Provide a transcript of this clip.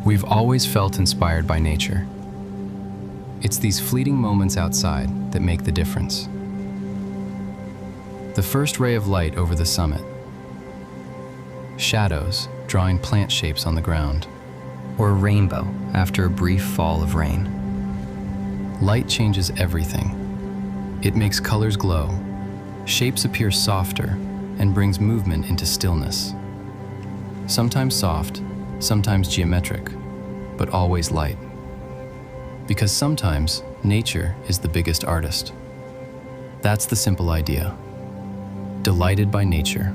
We've always felt inspired by nature. It's these fleeting moments outside that make the difference. The first ray of light over the summit. Shadows drawing plant shapes on the ground. Or a rainbow after a brief fall of rain. Light changes everything. It makes colors glow, shapes appear softer, and brings movement into stillness. Sometimes soft, sometimes geometric, but always light. Because sometimes nature is the biggest artist. That's the simple idea. Delighted by nature.